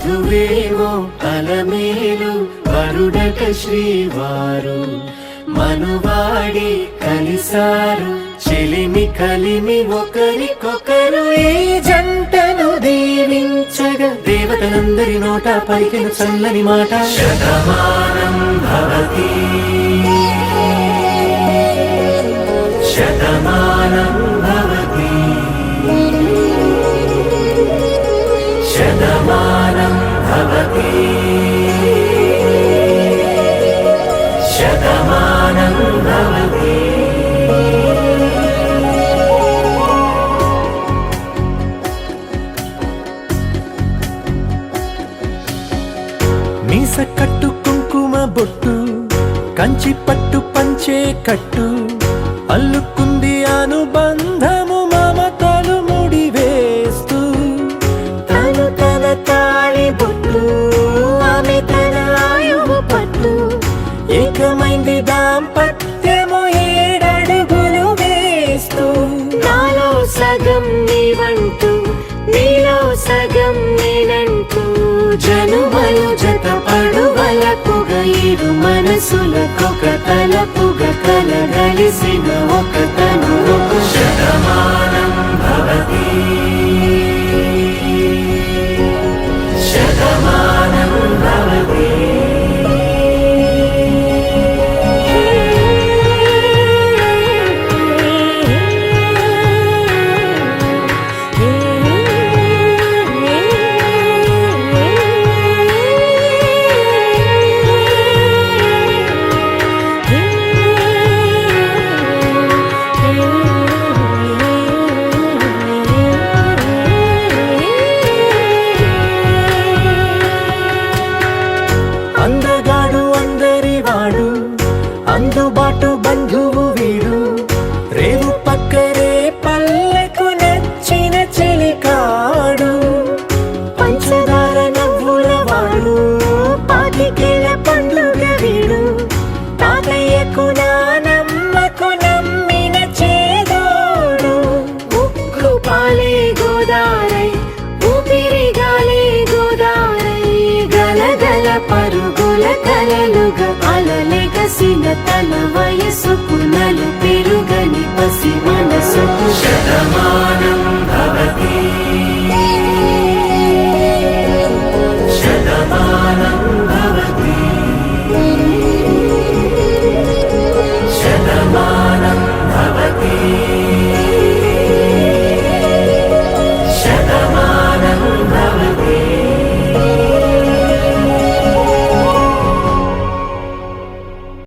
వధువేవో అలమేలు వరుడట శ్రీవారు మనువాడి కలిసారు చెలిమి కలిమి ఒకరికొకరు ఈ జంటను దీవించగా దేవతలందరి నోట పలికిన చల్లని మాట శతమానం భవతి శతమానం భవతి శతమానం భవతి శతమానం భవతి. మీస కట్టు కుంకుమ బొట్టు కంచి పట్టు పంచే కట్టు అల్లుకుంది అనుబంధము మమతలు ముడివేస్తూ తను తన తాళి బొట్టు ఆమె తన ఆయువు పట్టు ఏకమైంది దాంపత్యము 7 అడుగులు వేస్తూ నాలో సగం నీవంటూ నీలో సగం నేనంటూ జనుమలు జత పడువలపుగ ఇరు మనసులకొక తలపుగ కలగలిసిన ఒక తను శతమానం భవతి శతమానం భవతి. అందగాడు అందరివాడు అందుబాటు బంధువు వీడు రేవు పక్కరే పల్లెకు నచ్చిన చెలికాడు పంచదార నవ్వుల వాడు పాతికేల పండుగ వీడు తాతయ్యకు నానమ్మకు నమ్మిన చేదోడు ఉక్కు పాలే గోదారై ఊపిరి గాలే గోదారై గలగల పరుగుల కలలుగా అలలెగసిన తన వయసుకు నలు పెరుగని పసి మనసుకు శతమానం